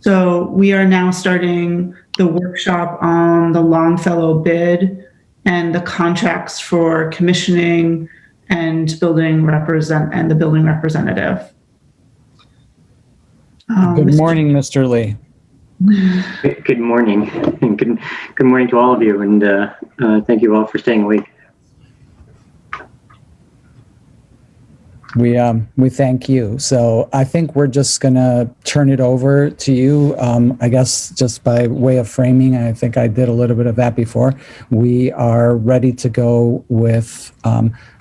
So we are now starting the workshop on the Longfellow bid and the contracts for commissioning and the building representative. Good morning, Mr. Lee. Good morning, and good morning to all of you, and thank you all for staying awake. We thank you. So I think we're just gonna turn it over to you. I guess just by way of framing, I think I did a little bit of that before. We are ready to go with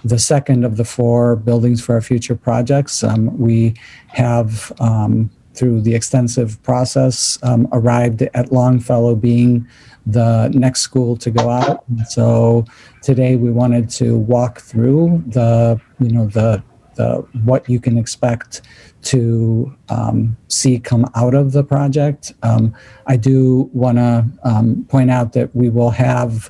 the second of the 4 buildings for our future projects. We have, through the extensive process, arrived at Longfellow being the next school to go out. So today we wanted to walk through what you can expect to see come out of the project. I do want to point out that we will have,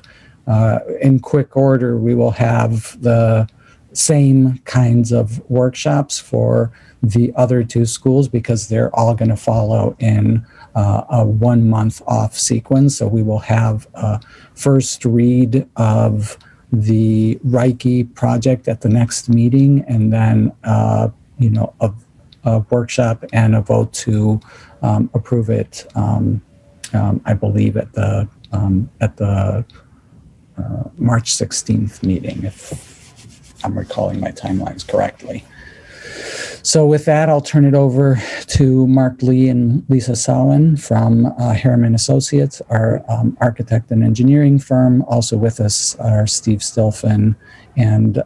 in quick order, we will have the same kinds of workshops for the other 2 schools because they're all going to follow in a 1-month off sequence. So we will have a first read of the Reiki project at the next meeting, and then a workshop and a vote to approve it. I believe at the March 16th meeting, if I'm recalling my timelines correctly. So with that, I'll turn it over to Mark Lee and Lisa Sawin from Harriman Associates, our architect and engineering firm. Also with us are Steve Stilfen and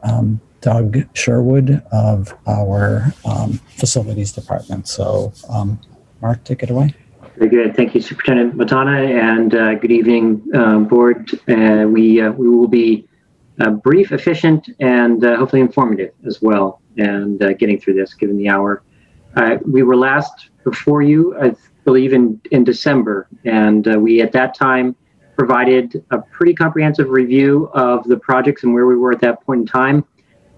Doug Sherwood of our facilities department. So Mark, take it away. Very good. Thank you, Superintendent Matana, and good evening, board. We will be brief, efficient, and hopefully informative as well, and getting through this given the hour. We were last before you, I believe, in December, and we at that time provided a pretty comprehensive review of the projects and where we were at that point in time.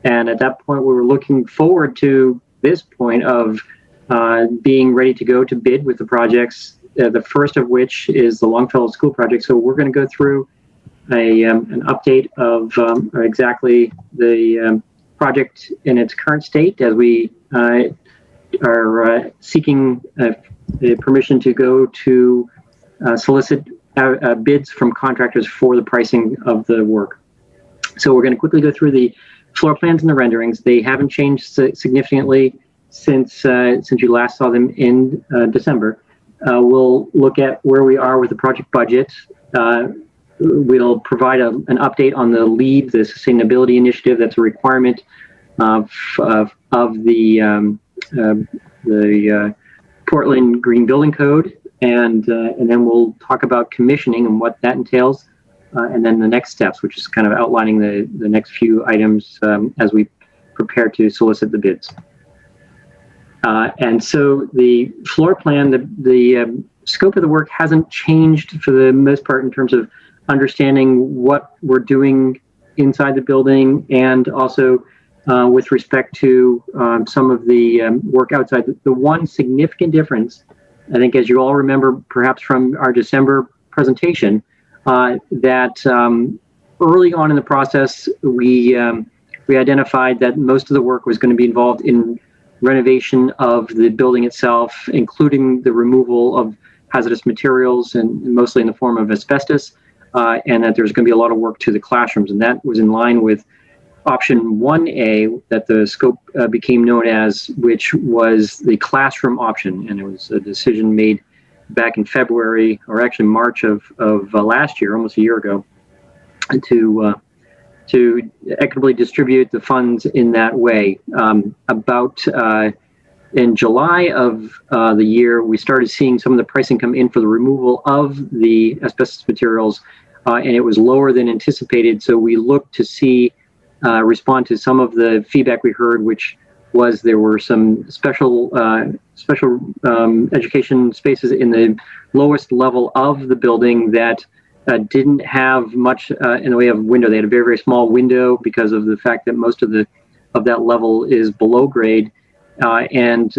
And at that point, we were looking forward to this point of being ready to go to bid with the projects, the first of which is the Longfellow School project. So we're going to go through an update of exactly the project in its current state as we are seeking permission to go to solicit bids from contractors for the pricing of the work. So we're going to quickly go through the floor plans and the renderings. They haven't changed significantly since you last saw them in December. We'll look at where we are with the project budget. We'll provide an update on the LEED, the sustainability initiative. That's a requirement of the Portland Green Building Code, and then we'll talk about commissioning and what that entails, and then the next steps, which is kind of outlining the next few items as we prepare to solicit the bids. And so the floor plan, the scope of the work hasn't changed for the most part in terms of understanding what we're doing inside the building, and also with respect to some of the work outside. The one significant difference, I think, as you all remember, perhaps from our December presentation, that early on in the process, we identified that most of the work was going to be involved in renovation of the building itself, including the removal of hazardous materials, and mostly in the form of asbestos. And that there's going to be a lot of work to the classrooms, and that was in line with option 1A that the scope became known as, which was the classroom option. And it was a decision made back in February, or actually March of last year, almost a year ago, to equitably distribute the funds in that way. In July of the year, we started seeing some of the pricing come in for the removal of the asbestos materials, and it was lower than anticipated. So we looked to see, respond to some of the feedback we heard, which was there were some special education spaces in the lowest level of the building that didn't have much in the way of window. They had a very, very small window because of the fact that most of that level is below grade. And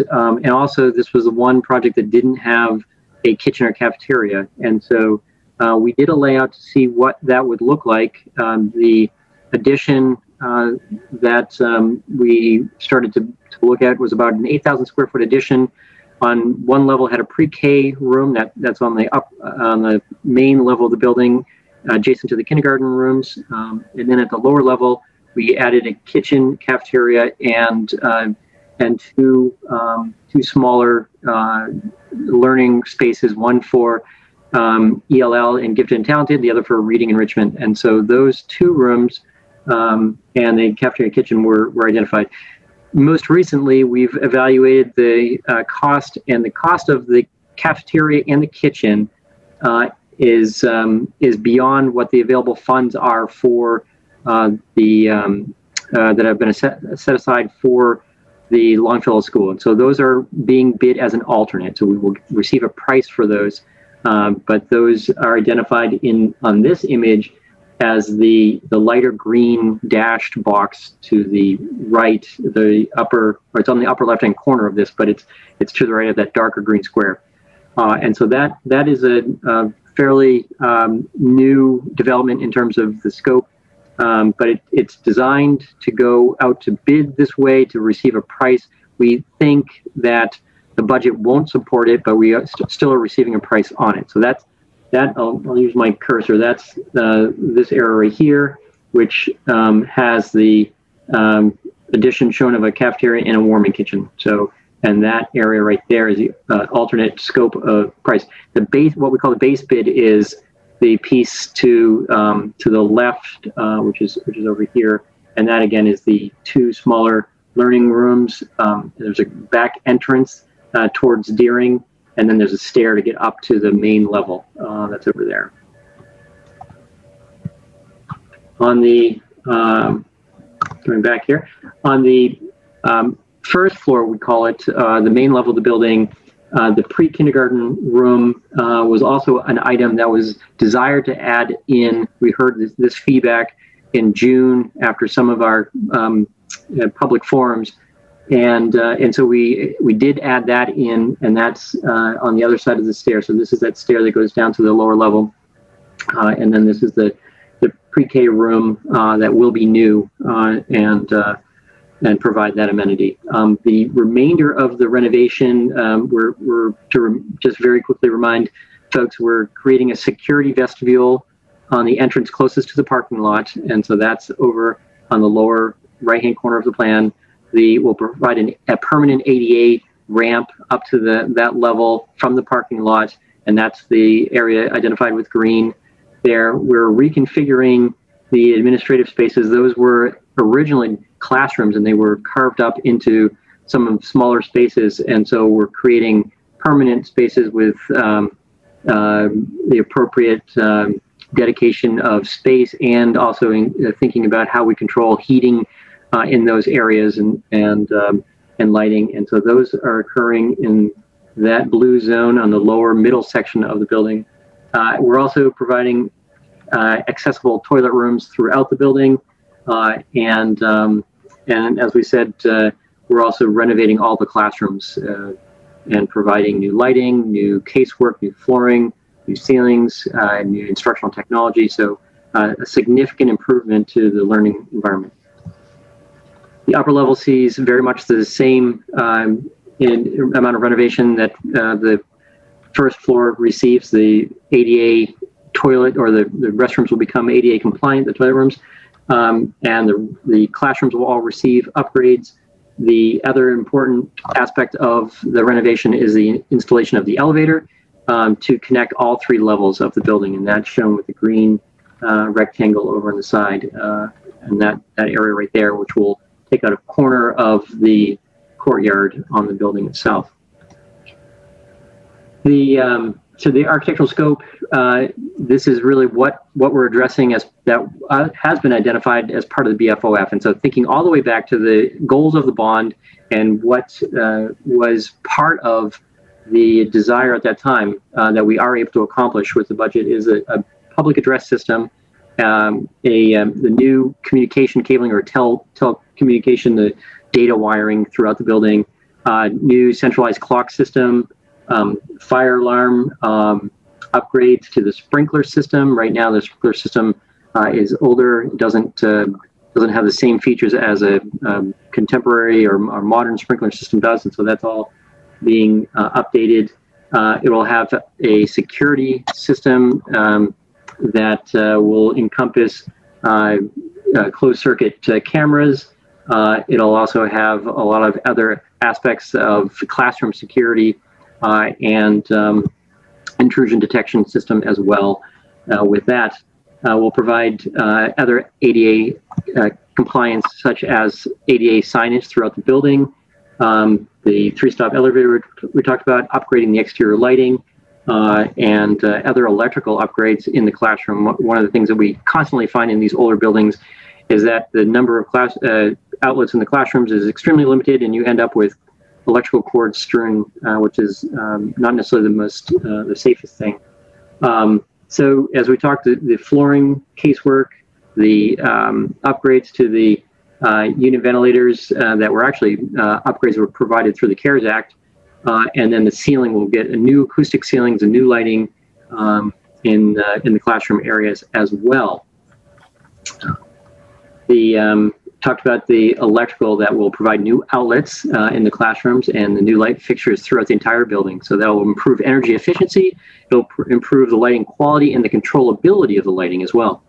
also this was the one project that didn't have a kitchen or cafeteria. And so we did a layout to see what that would look like. The addition that we started to look at was about an 8,000 square foot addition. On one level had a pre-K room that's on the main level of the building, adjacent to the kindergarten rooms. And then at the lower level, we added a kitchen, cafeteria, and two smaller learning spaces, one for ELL and gifted and talented, the other for reading enrichment. And so those two rooms and the cafeteria kitchen were identified. Most recently, we've evaluated the cost, and the cost of the cafeteria and the kitchen is beyond what the available funds are for that have been set aside for the Longfellow School. And so those are being bid as an alternate. So we will receive a price for those, but those are identified on this image as the lighter green dashed box to the right, or it's on the upper left-hand corner of this, but it's to the right of that darker green square. And so that is a fairly new development in terms of the scope, but it's designed to go out to bid this way to receive a price. We think that the budget won't support it, but we still are receiving a price on it. So I'll use my cursor. That's this area right here, which has the addition shown of a cafeteria and a warming kitchen. So, and that area right there is the alternate scope of price. The base, what we call the base bid, is the piece to the left, which is over here, and that again is the two smaller learning rooms. There's a back entrance towards Deering, and then there's a stair to get up to the main level. That's over there. On the coming back here, on the first floor, we call it the main level of the building. The pre-kindergarten room was also an item that was desired to add in. We heard this feedback in June after some of our public forums, and so we did add that in, and that's on the other side of the stair. So this is that stair that goes down to the lower level, and then this is the pre-K room that will be new and provide that amenity. The remainder of the renovation, we're just very quickly remind folks, we're creating a security vestibule on the entrance closest to the parking lot, and so that's over on the lower right-hand corner of the plan. We'll provide a permanent ADA ramp up to that level from the parking lot, and that's the area identified with green there. We're reconfiguring the administrative spaces. Those were originally classrooms, and they were carved up into some smaller spaces, and so we're creating permanent spaces with the appropriate dedication of space, and also thinking about how we control heating in those areas and lighting. And so those are occurring in that blue zone on the lower middle section of the building. We're also providing accessible toilet rooms throughout the building, and as we said, we're also renovating all the classrooms and providing new lighting, new casework, new flooring, new ceilings, new instructional technology. So a significant improvement to the learning environment. The upper level sees very much the same amount of renovation that the first floor receives. The ADA toilet, or the restrooms will become ADA compliant, the toilet rooms, and the classrooms will all receive upgrades. The other important aspect of the renovation is the installation of the elevator to connect all three levels of the building, and that's shown with the green rectangle over on the side, and that area right there, which will take out a corner of the courtyard on the building itself. So the architectural scope, this is really what we're addressing as that has been identified as part of the BFOF. And so thinking all the way back to the goals of the bond and what was part of the desire at that time that we are able to accomplish with the budget is a public address system, the new communication cabling or telecommunication, the data wiring throughout the building, new centralized clock system, fire alarm upgrades to the sprinkler system. Right now, the sprinkler system is older. It doesn't have the same features as a contemporary or modern sprinkler system does, and so that's all being updated. It will have a security system that will encompass closed circuit cameras. It'll also have a lot of other aspects of classroom security and intrusion detection system as well. With that, we'll provide other ADA compliance, such as ADA signage throughout the building, the 3-stop elevator we talked about, upgrading the exterior lighting, and other electrical upgrades in the classroom. One of the things that we constantly find in these older buildings is that the number of class outlets in the classrooms is extremely limited, and you end up with electrical cords strewn, which is not necessarily the safest thing. So as we talked, the flooring casework, the upgrades to the unit ventilators that were actually upgrades that were provided through the CARES Act, and then the ceiling will get a new acoustic ceilings and new lighting in the classroom areas as well. Talked about the electrical that will provide new outlets in the classrooms and the new light fixtures throughout the entire building. So that will improve energy efficiency. It'll improve the lighting quality and the controllability of the lighting as well.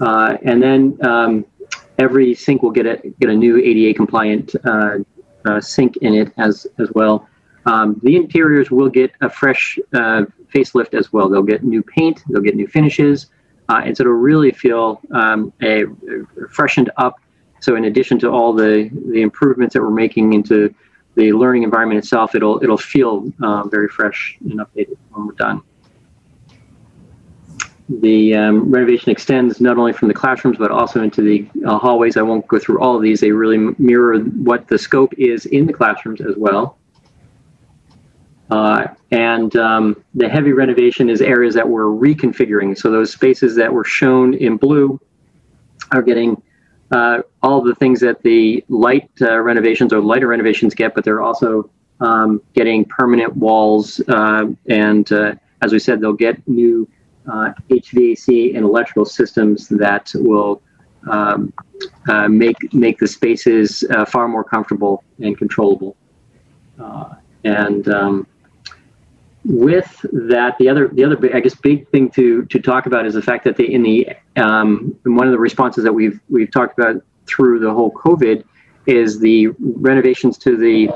And then every sink will get a new ADA compliant sink in it as well. The interiors will get a fresh facelift as well. They'll get new paint, they'll get new finishes, and so it'll really feel freshened up. So in addition to all the improvements that we're making into the learning environment itself, it'll feel very fresh and updated when we're done. The renovation extends not only from the classrooms, but also into the hallways. I won't go through all of these. They really mirror what the scope is in the classrooms as well. The heavy renovation is areas that we're reconfiguring. So those spaces that were shown in blue are getting all the things that the light renovations or lighter renovations get, but they're also getting permanent walls. As we said, they'll get new HVAC and electrical systems that will make the spaces far more comfortable and controllable. With that, the other big, I guess, big thing to talk about is the fact that in one of the responses that we've talked about through the whole COVID is the renovations to the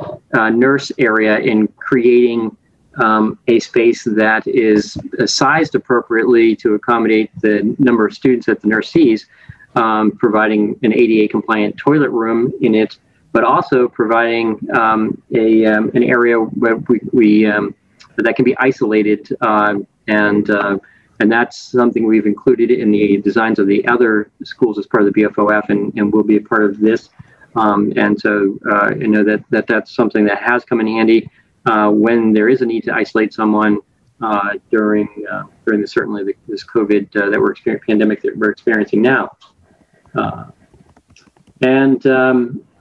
nurse area in creating a space that is sized appropriately to accommodate the number of students that the nurse sees, providing an ADA compliant toilet room in it, but also providing an area where that can be isolated, and that's something we've included in the designs of the other schools as part of the BFOF, and will be a part of this. And so you know that's something that has come in handy when there is a need to isolate someone during certainly this COVID pandemic that we're experiencing now.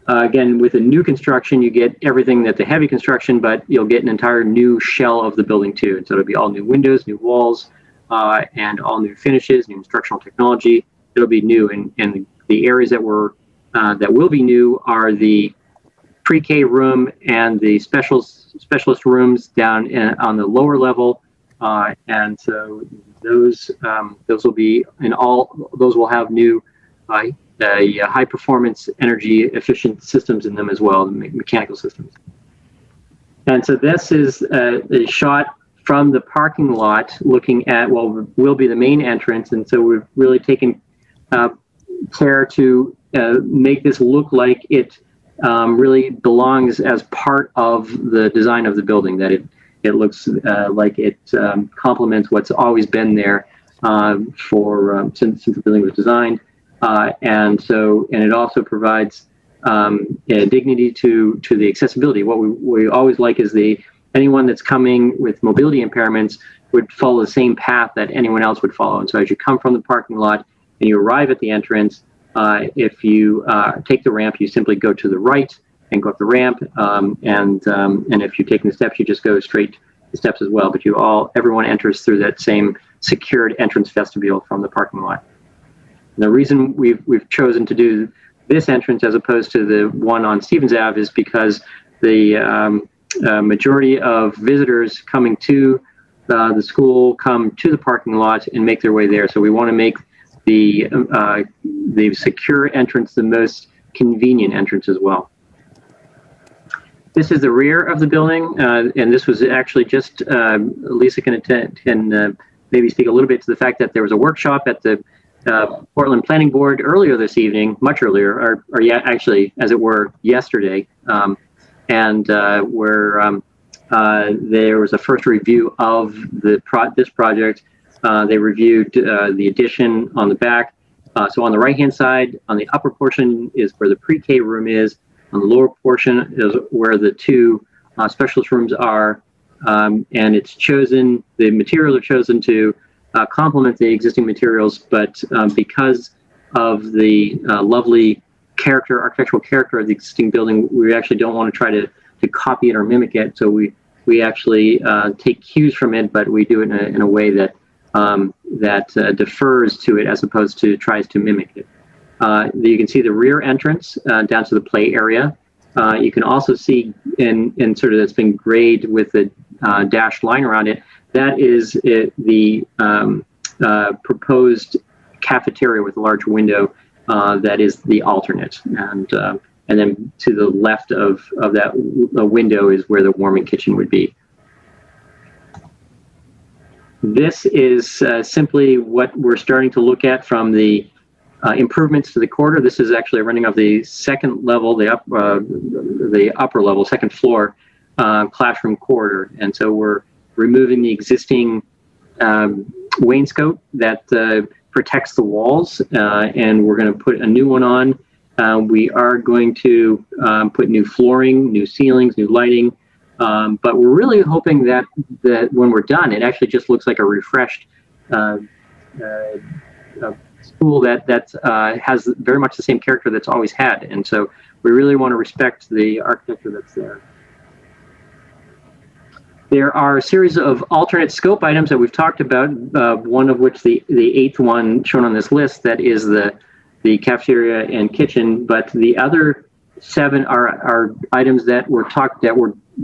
Again, with a new construction, you get everything that the heavy construction, but you'll get an entire new shell of the building too. And so it'll be all new windows, new walls, and all new finishes, new instructional technology. It'll be new, and the areas that will be new are the pre-K room and the specialist rooms down on the lower level. And so those will be those will have new high performance energy efficient systems in them as well, mechanical systems. And so this is a shot from the parking lot looking at what will be the main entrance. And so we've really taken care to make this look like it really belongs as part of the design of the building, that it looks like it complements what's always been there since the building was designed. And it also provides dignity to the accessibility. What we always like is anyone that's coming with mobility impairments would follow the same path that anyone else would follow. And so as you come from the parking lot and you arrive at the entrance, if you take the ramp, you simply go to the right and go up the ramp. And if you're taking the steps, you just go straight steps as well, but everyone enters through that same secured entrance vestibule from the parking lot. And the reason we've chosen to do this entrance as opposed to the one on Stevens Ave is because the majority of visitors coming to the school come to the parking lot and make their way there. So we want to make the secure entrance the most convenient entrance as well. This is the rear of the building, and this was actually just, Lisa can maybe speak a little bit to the fact that there was a workshop at the Portland Planning Board earlier this evening, much earlier, or yeah, actually, as it were, yesterday, and where there was a first review of this project. They reviewed the addition on the back. So on the right-hand side, on the upper portion is where the pre-K room is. On the lower portion is where the two specialist rooms are. And the materials are chosen to complement the existing materials, but because of the lovely architectural character of the existing building, we actually don't want to try to copy it or mimic it. So we actually take cues from it, but we do it in a way that defers to it as opposed to tries to mimic it. You can see the rear entrance down to the play area. You can also see in sort of that's been grayed with a dashed line around it. That is the proposed cafeteria with a large window. That is the alternate, and then to the left of that window is where the warming kitchen would be. This is simply what we're starting to look at from the improvements to the corridor. This is actually running of the second level, the upper level, second floor classroom corridor. And so we're removing the existing wainscot that protects the walls, and we're going to put a new one on. We are going to put new flooring, new ceilings, new lighting. But we're really hoping that when we're done, it actually just looks like a refreshed school that has very much the same character that's always had. And so we really want to respect the architecture that's there. There are a series of alternate scope items that we've talked about, one of which the eighth one shown on this list, that is the cafeteria and kitchen, but the other 7 are items that were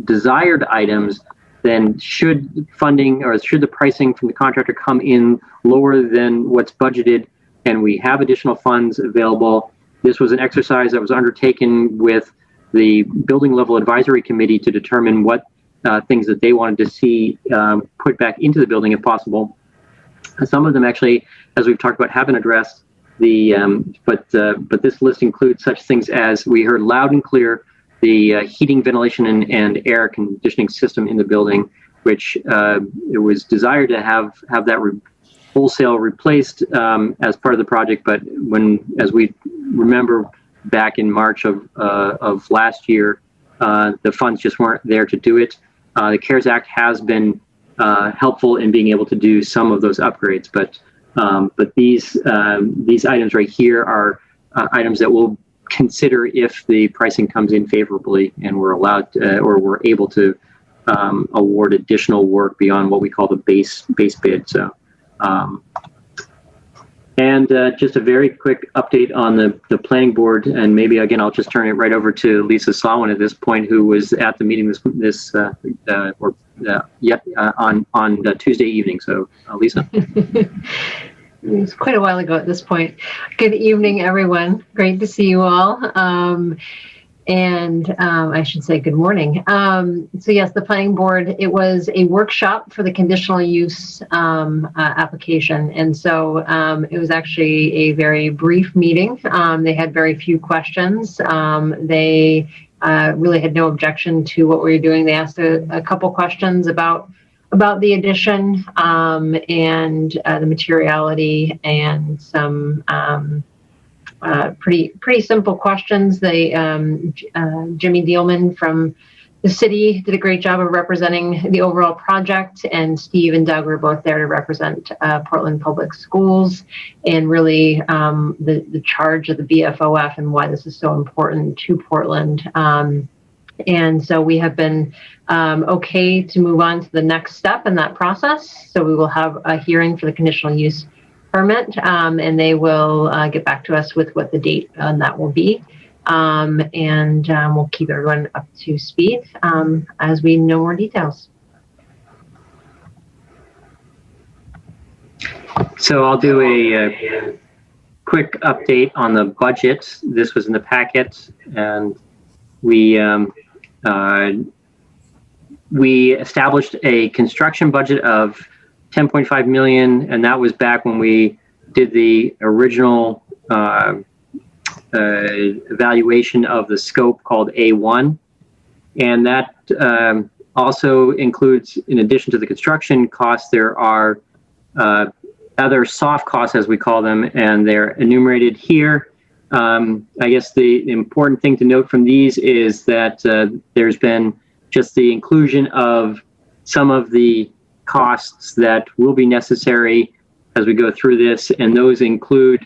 desired items. Then should funding or should the pricing from the contractor come in lower than what's budgeted and we have additional funds available, this was an exercise that was undertaken with the building level advisory committee to determine what things that they wanted to see put back into the building if possible. And some of them actually, as we've talked about, have been addressed. But this list includes such things as, we heard loud and clear, the heating, ventilation, and air conditioning system in the building, which it was desired to have that wholesale replaced as part of the project. But as we remember back in March of last year, the funds just weren't there to do it. The CARES Act has been helpful in being able to do some of those upgrades, but these items right here are items that we'll consider if the pricing comes in favorably and we're allowed or we're able to award additional work beyond what we call the base bid. So, and just a very quick update on the planning board, and maybe again I'll just turn it right over to Lisa Slawin at this point, who was at the meeting on Tuesday evening. So, Lisa. It's quite a while ago at this point. Good evening, everyone. Great to see you all. And I should say good morning. So yes, the planning board, it was a workshop for the conditional use application. And so it was actually a very brief meeting. They had very few questions. They really had no objection to what we were doing. They asked a couple questions about the addition and the materiality, and some pretty simple questions. They Jimmy Dealman from the city did a great job of representing the overall project, and Steve and Doug were both there to represent Portland Public Schools, and really the charge of the BFOF and why this is so important to Portland. And so we have been okay to move on to the next step in that process. So we will have a hearing for the conditional use permit, and they will get back to us with what the date on that will be. And we'll keep everyone up to speed as we know more details. So I'll do a quick update on the budget. This was in the packet, and we established a construction budget of 10.5 million, and that was back when we did the original evaluation of the scope called A1. And that also includes, in addition to the construction costs, there are other soft costs, as we call them, and they're enumerated here. I guess the important thing to note from these is that there's been just the inclusion of some of the costs that will be necessary as we go through this, and those include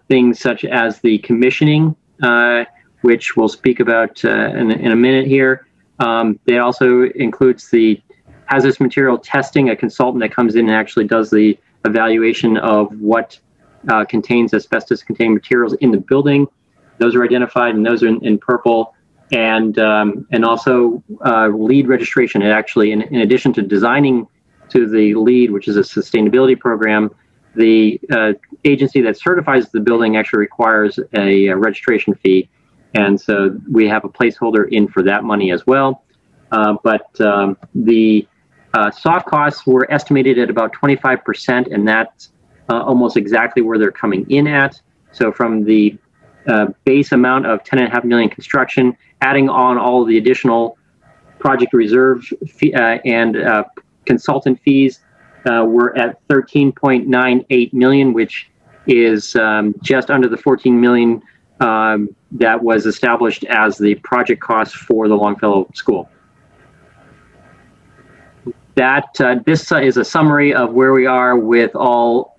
things such as the commissioning, which we'll speak about in a minute here. It also includes the hazardous material testing, a consultant that comes in and actually does the evaluation of what contains asbestos-containing materials in the building. Those are identified, and those are in purple. And also LEED registration. It actually, in addition to designing to the LEED, which is a sustainability program, the agency that certifies the building actually requires a registration fee. And so we have a placeholder in for that money as well. But the soft costs were estimated at about 25%, and that's almost exactly where they're coming in at. So from the base amount of 10.5 million construction, adding on all of the additional project reserve fee, and consultant fees, we're at 13.98 million, which is just under the 14 million that was established as the project cost for the Longfellow School. That this is a summary of where we are with all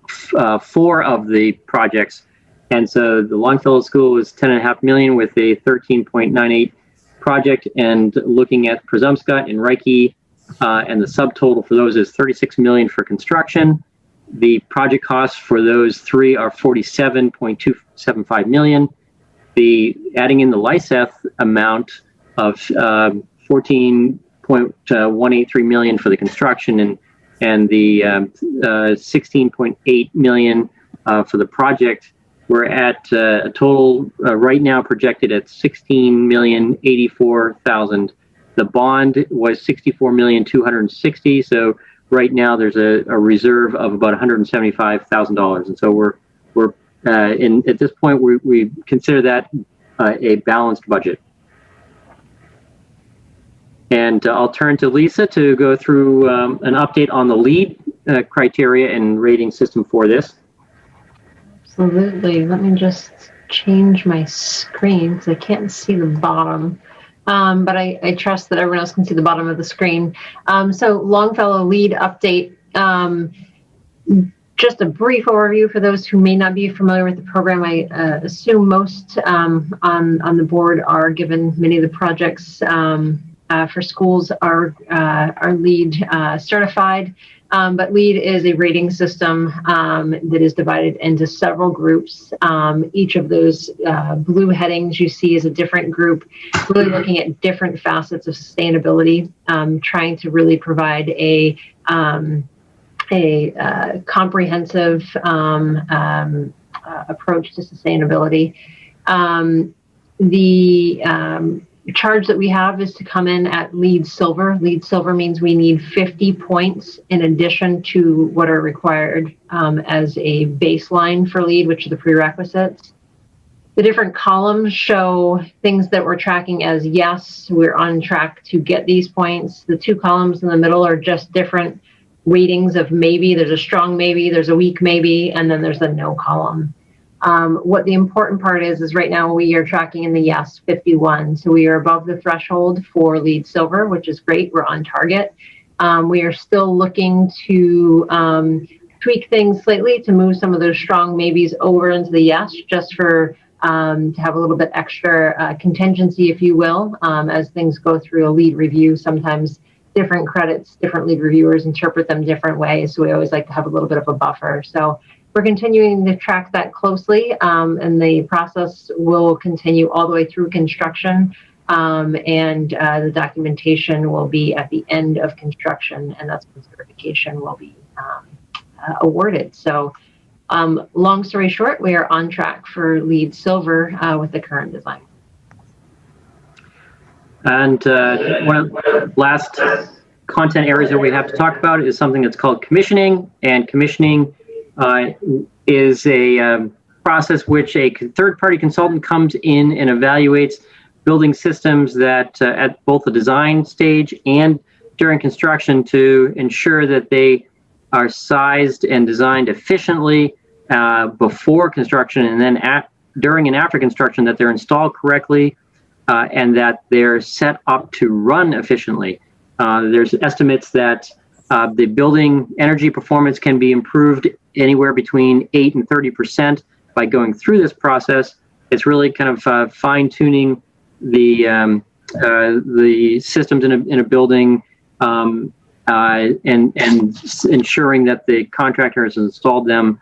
4 of the projects. And so the Longfellow School is 10.5 million with a 13.98 project, and looking at Przemysl and Reiki, and the subtotal for those is 36 million for construction. The project costs for those 3 are 47.275 million. The adding in the LICEF amount of 14.183 million for the construction, and the 16.8 million for the project. We're at a total right now projected at 16,084,000. The bond was 64,260,000. So right now there's a reserve of about $175,000, and so we're at this point we consider that a balanced budget. And I'll turn to Lisa to go through an update on the LEED criteria and rating system for this. Absolutely. Let me just change my screen because I can't see the bottom. But I trust that everyone else can see the bottom of the screen. So Longfellow LEED update. Just a brief overview for those who may not be familiar with the program. I assume most on the board are given many of the projects for schools are LEED certified. But LEED is a rating system that is divided into several groups. Each of those blue headings you see is a different group, really looking at different facets of sustainability, trying to really provide a comprehensive approach to sustainability. The charge that we have is to come in at LEED Silver. LEED Silver means we need 50 points in addition to what are required as a baseline for LEED, which are the prerequisites. The different columns show things that we're tracking as yes, we're on track to get these points. The 2 columns in the middle are just different weightings of maybe. There's a strong maybe, there's a weak maybe, and then there's the no column. What the important part is right now we are tracking in the yes 51. So we are above the threshold for LEED Silver, which is great. We're on target. We are still looking to tweak things slightly to move some of those strong maybes over into the yes, just for to have a little bit extra contingency, if you will, as things go through a lead review. Sometimes different credits, different lead reviewers interpret them different ways. So we always like to have a little bit of a buffer. So we're continuing to track that closely, and the process will continue all the way through construction. And the documentation will be at the end of construction, and that's when certification will be awarded. So long story short, we are on track for LEED Silver with the current design. And one of the last content areas that we have to talk about is something that's called commissioning. And commissioning is a process which a third-party consultant comes in and evaluates building systems that at both the design stage and during construction to ensure that they are sized and designed efficiently before construction, and then during and after construction, that they're installed correctly and that they're set up to run efficiently. There's estimates that the building energy performance can be improved anywhere between 8 and 30% by going through this process. It's really kind of fine-tuning the systems in a building and ensuring that the contractor has installed them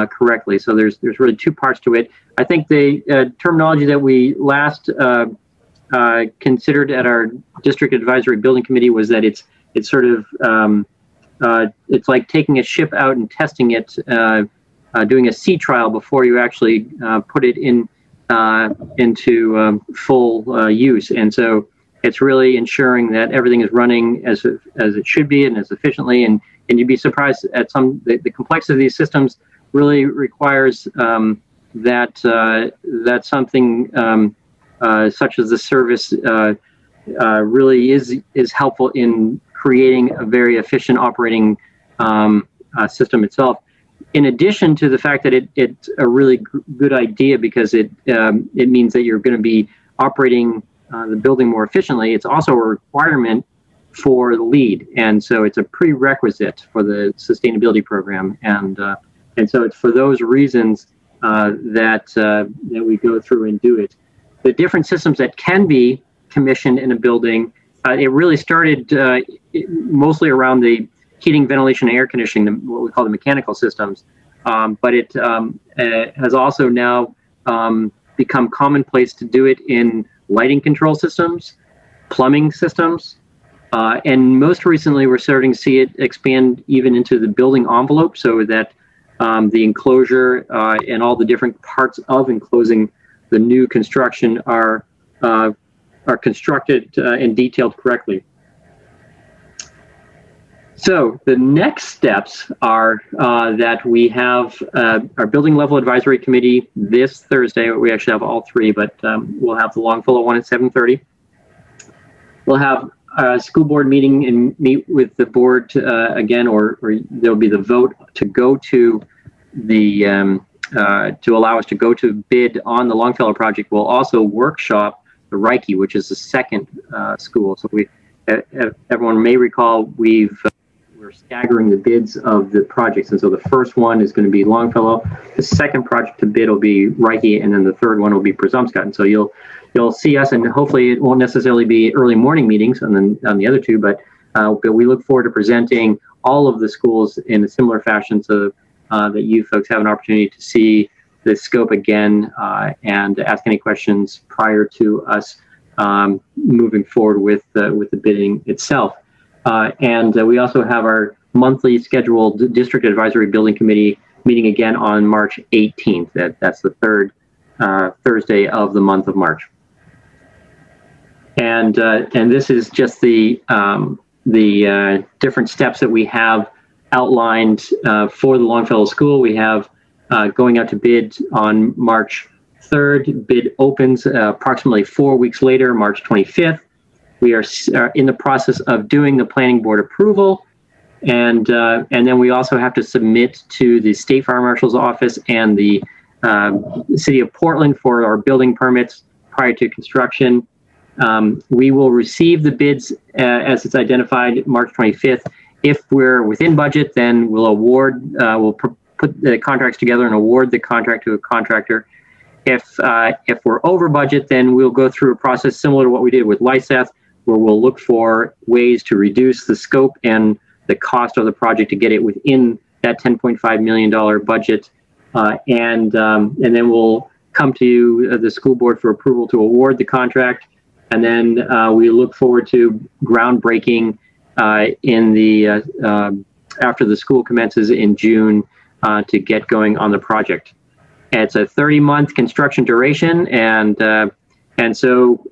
correctly. So there's really two parts to it. I think the terminology that we last considered at our district advisory building committee was that it's sort of it's like taking a ship out and testing it, doing a sea trial before you actually put it into full use. And so it's really ensuring that everything is running as it should be and as efficiently. And you'd be surprised at the complexity of these systems really requires that something such as the service really is helpful in creating a very efficient operating system itself. In addition to the fact that it's a really good idea because it means that you're going to be operating the building more efficiently, it's also a requirement for the LEED, and so it's a prerequisite for the sustainability program, and so it's for those reasons that we go through and do it. The different systems that can be commissioned in a building, it really started mostly around the heating, ventilation, and air conditioning, what we call the mechanical systems. But it has also now become commonplace to do it in lighting control systems, plumbing systems, and most recently we're starting to see it expand even into the building envelope, so that the enclosure and all the different parts of enclosing the new construction are constructed and detailed correctly. So the next steps are that we have our building level advisory committee this Thursday. We actually have all three, but we'll have the Longfellow one at 7:30. We'll have a school board meeting and meet with the board again, or there'll be the vote to go to the to allow us to go to bid on the Longfellow project. We'll also workshop the Reiki, which is the second school. So everyone may recall we're staggering the bids of the projects, and so the first one is going to be Longfellow. The second project to bid will be Reiki, and then the third one will be Presumpscot. And so you'll see us, and hopefully it won't necessarily be early morning meetings on the other two, but we look forward to presenting all of the schools in a similar fashion, so that you folks have an opportunity to see the scope again and ask any questions prior to us moving forward with the bidding itself. And we also have our monthly scheduled district advisory building committee meeting again on March 18th. That's the third Thursday of the month of March. And this is just the different steps that we have outlined for the Longfellow School. We have going out to bid on March 3rd. Bid opens approximately 4 weeks later, March 25th. We are in the process of doing the planning board approval, and then we also have to submit to the State Fire Marshal's office and the City of Portland for our building permits prior to construction. We will receive the bids as it's identified March 25th. If we're within budget, then we'll award, we'll put the contracts together and award the contract to a contractor. If we're over budget, then we'll go through a process similar to what we did with Lyseth, where we'll look for ways to reduce the scope and the cost of the project to get it within that $10.5 million budget. And then we'll come to the school board for approval to award the contract. And then we look forward to groundbreaking in the after the school commences in June to get going on the project. It's a 30-month construction duration, and so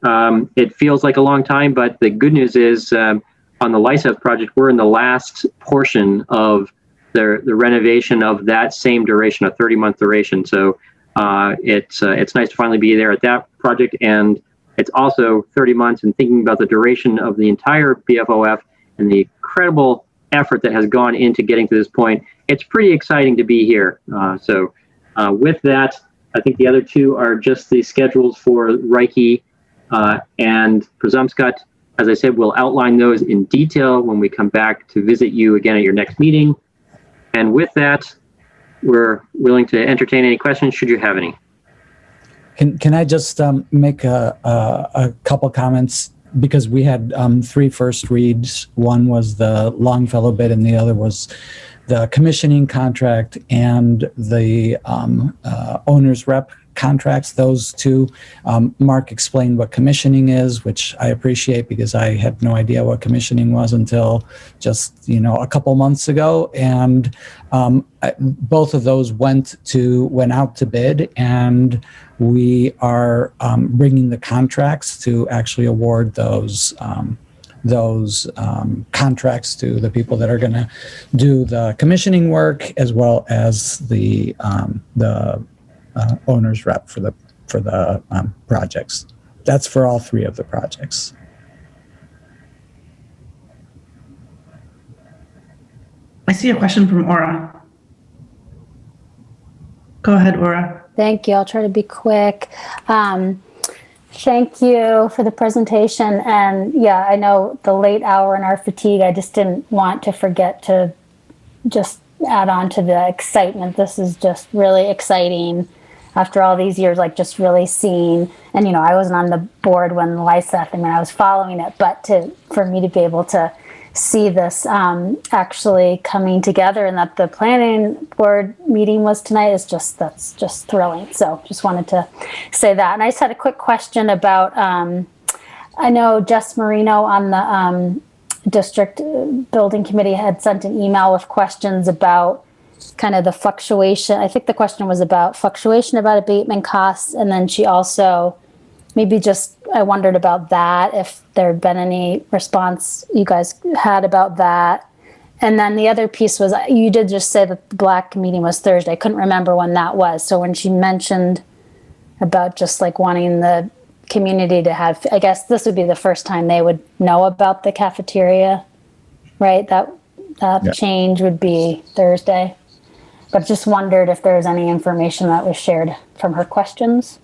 it feels like a long time. But the good news is, on the Lyseth project, we're in the last portion of the renovation of that same duration, a 30-month duration. So it's nice to finally be there at that project, and it's also 30 months. And thinking about the duration of the entire BFOF and the incredible effort that has gone into getting to this point, it's pretty exciting to be here. With that, I think the other two are just the schedules for Reiki and Przemysl. As I said, we'll outline those in detail when we come back to visit you again at your next meeting. And with that, we're willing to entertain any questions, should you have any. Can I just make a couple comments? Because we had 3 first reads. One was the Longfellow bid, and the other was the commissioning contract and the owner's rep contracts. Those two, Mark explained what commissioning is, which I appreciate because I had no idea what commissioning was until just a couple months ago. And both of those went out to bid, and we are bringing the contracts to actually award those contracts to the people that are going to do the commissioning work, as well as the owner's rep for the projects. That's for all 3 of the projects. I see a question from Aura. Go ahead, Aura. Thank you. I'll try to be quick. Thank you for the presentation. And yeah, I know the late hour and our fatigue, I just didn't want to forget to just add on to the excitement. This is just really exciting after all these years, like just really seeing, and I wasn't on the board when Lyseth, I was following it, but for me to be able to see this actually coming together, and that the planning board meeting was tonight that's just thrilling. So just wanted to say that. And I just had a quick question about, I know Jess Marino on the district building committee had sent an email with questions about kind of the fluctuation. I think the question was about fluctuation about abatement costs. And then she also I wondered about that, if there had been any response you guys had about that. And then the other piece was, you did just say that the Black meeting was Thursday. I couldn't remember when that was. So when she mentioned about just like wanting the community to have, I guess this would be the first time they would know about the cafeteria, right? That change would be Thursday. But just wondered if there was any information that was shared from her questions.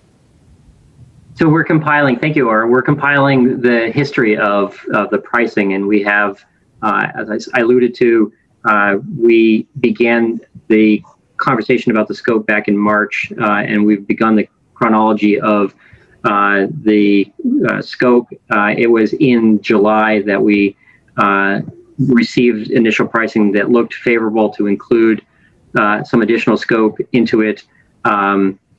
So we're compiling, thank you, Aura. We're compiling the history of the pricing, and we have, as I alluded to, we began the conversation about the scope back in March, and we've begun the chronology of the scope. It was in July that we received initial pricing that looked favorable to include some additional scope into it.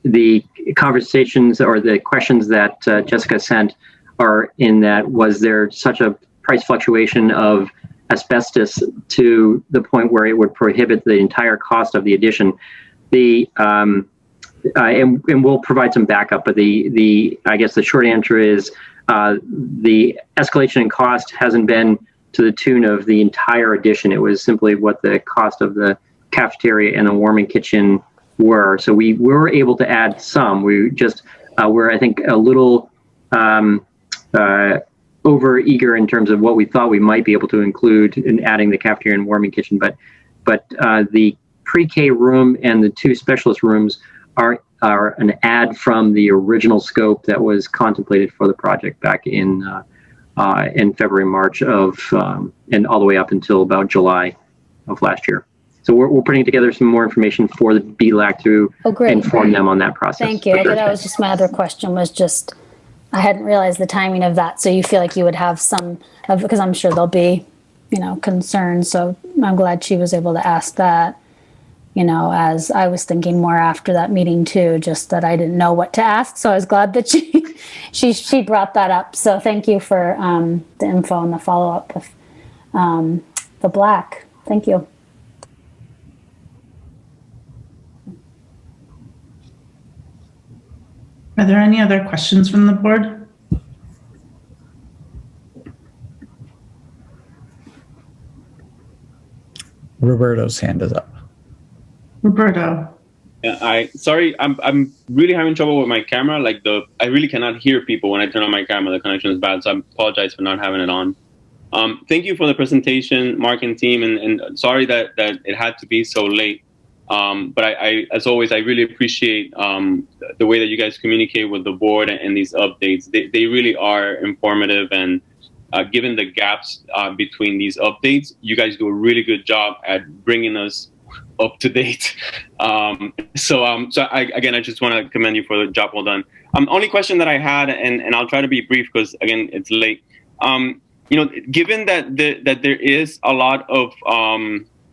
The conversations or the questions that Jessica sent are in that, was there such a price fluctuation of asbestos to the point where it would prohibit the entire cost of the addition? And we'll provide some backup, but I guess the short answer is the escalation in cost hasn't been to the tune of the entire addition. It was simply what the cost of the cafeteria and the warming kitchen were. So we were able to add some. We just were, I think, a little over eager in terms of what we thought we might be able to include in adding the cafeteria and warming kitchen. But the pre-K room and the 2 specialist rooms are an add from the original scope that was contemplated for the project back in February, March of, and all the way up until about July of last year. So we're putting together some more information for the BLAC to inform them on that process. Thank you. That was just my other question, was just, I hadn't realized the timing of that. So you feel like you would have some of, because I'm sure there'll be, concerns. So I'm glad she was able to ask that, as I was thinking more after that meeting too, just that I didn't know what to ask. So I was glad that she brought that up. So thank you for the info and the follow-up with the BLAC. Thank you. Are there any other questions from the board? Roberto's hand is up. Roberto. Yeah, sorry, I'm really having trouble with my camera. I really cannot hear people when I turn on my camera. The connection is bad, so I apologize for not having it on. Thank you for the presentation, Mark and team, and sorry that it had to be so late. But I, as always, I really appreciate the way that you guys communicate with the board and these updates. They really are informative, and given the gaps between these updates, you guys do a really good job at bringing us up to date. So I just want to commend you for the job well done. Only question that I had, and I'll try to be brief because again it's late. Given that there is a lot of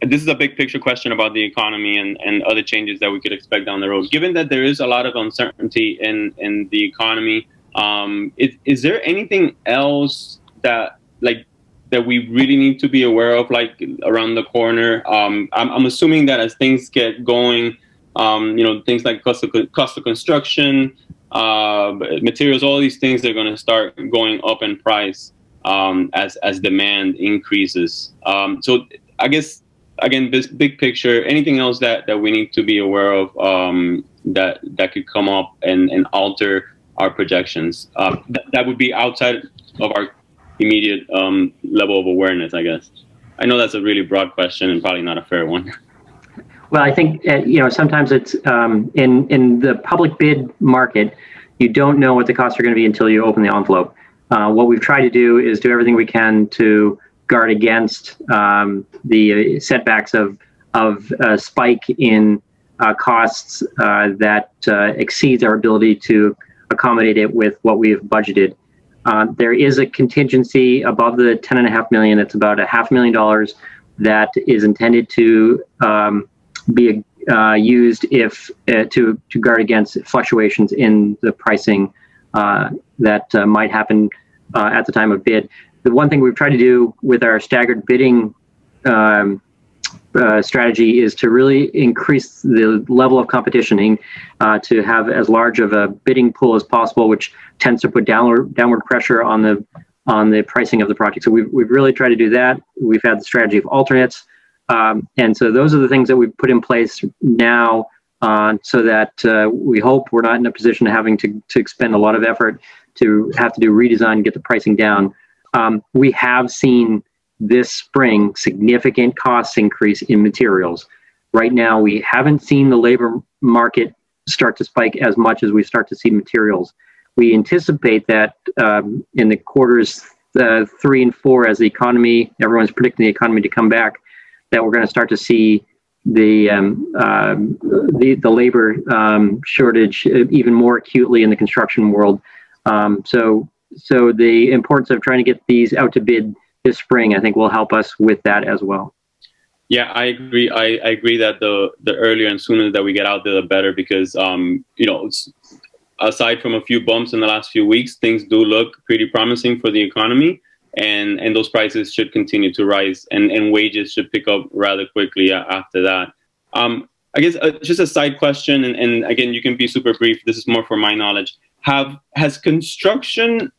this is a big picture question about the economy and other changes that we could expect down the road. Given that there is a lot of uncertainty in the economy, is there anything else that we really need to be aware of, around the corner? I'm assuming that as things get going, things like cost of construction, materials, all these things are going to start going up in price as demand increases. So I guess, again, this big picture, anything else that we need to be aware of that could come up and alter our projections? That would be outside of our immediate level of awareness, I guess. I know that's a really broad question and probably not a fair one. Well, I think, sometimes it's in the public bid market, you don't know what the costs are going to be until you open the envelope. What we've tried to do is do everything we can to guard against the setbacks of a spike in costs that exceeds our ability to accommodate it with what we've budgeted. There is a contingency above the $10.5 million. It's about $500,000 that is intended to be used to guard against fluctuations in the pricing that might happen at the time of bid. The one thing we've tried to do with our staggered bidding strategy is to really increase the level of competition, to have as large of a bidding pool as possible, which tends to put downward pressure on the pricing of the project. So we've really tried to do that. We've had the strategy of alternates, and so those are the things that we've put in place now, so that we hope we're not in a position of having to expend a lot of effort to have to do redesign and get the pricing down. We have seen this spring significant cost increase in materials. Right now, we haven't seen the labor market start to spike as much as we start to see materials. We anticipate that in the quarters 3 and 4, as the economy, everyone's predicting the economy to come back, that we're going to start to see the labor shortage even more acutely in the construction world. So the importance of trying to get these out to bid this spring, I think, will help us with that as well. Yeah, I agree. I agree that the earlier and sooner that we get out there, the better, because aside from a few bumps in the last few weeks, things do look pretty promising for the economy, and those prices should continue to rise, and wages should pick up rather quickly after that. I guess just a side question, and again, you can be super brief. This is more for my knowledge. Has construction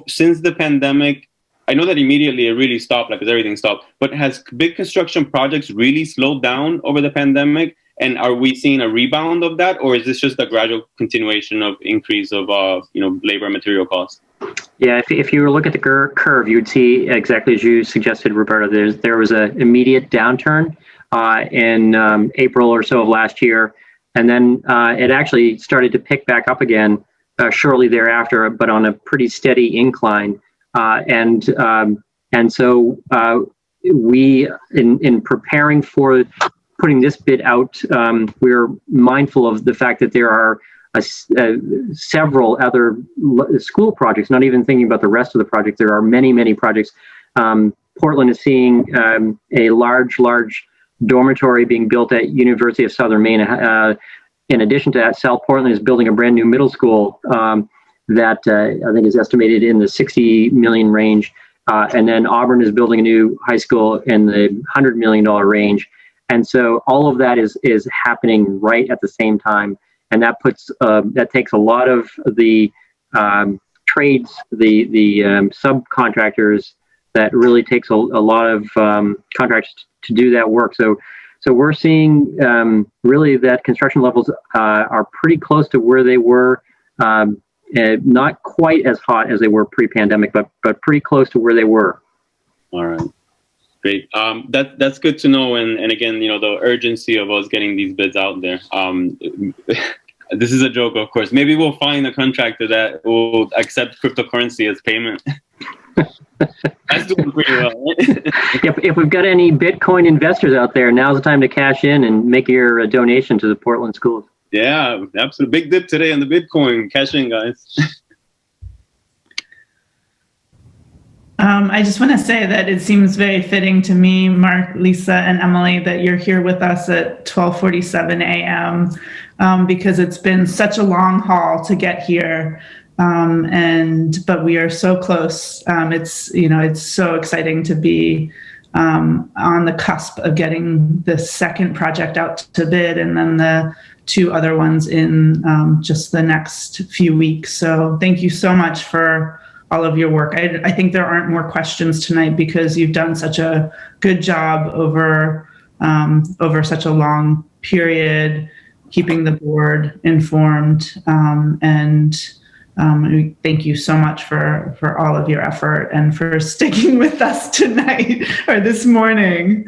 since the pandemic, I know that immediately it really stopped, because everything stopped, but has big construction projects really slowed down over the pandemic? And are we seeing a rebound of that, or is this just a gradual continuation of increase of labor and material costs? Yeah, if you look at the curve, you would see exactly as you suggested, Roberto. There was an immediate downturn in April or so of last year, and then it actually started to pick back up again shortly thereafter, but on a pretty steady incline. And so we, in preparing for putting this bid out, we're mindful of the fact that there are several other school projects, not even thinking about the rest of the project. There are many, many projects. Portland is seeing a large dormitory being built at University of Southern Maine. In addition to that, South Portland is building a brand new middle school that I think is estimated in the 60 million range. And then Auburn is building a new high school in the $100 million range. And so all of that is happening right at the same time. And that takes a lot of the trades, the subcontractors. That really takes a lot of contracts to do that work. So we're seeing really that construction levels are pretty close to where they were. Not quite as hot as they were pre-pandemic, but pretty close to where they were. All right, great. That's good to know. And again, the urgency of us getting these bids out there. This is a joke, of course. Maybe we'll find a contractor that will accept cryptocurrency as payment. That's doing pretty well. If we've got any Bitcoin investors out there, now's the time to cash in and make your donation to the Portland schools. Yeah, absolutely. Big dip today on the Bitcoin. Cash in, guys. I just want to say that it seems very fitting to me, Mark, Lisa, and Emily, that you're here with us at 12:47 a.m. Because it's been such a long haul to get here. But we are so close. It's so exciting to be on the cusp of getting the second project out to bid, and then the two other ones in just the next few weeks. So thank you so much for all of your work. I think there aren't more questions tonight because you've done such a good job over such a long period, keeping the board informed, thank you so much for all of your effort and for sticking with us tonight or this morning.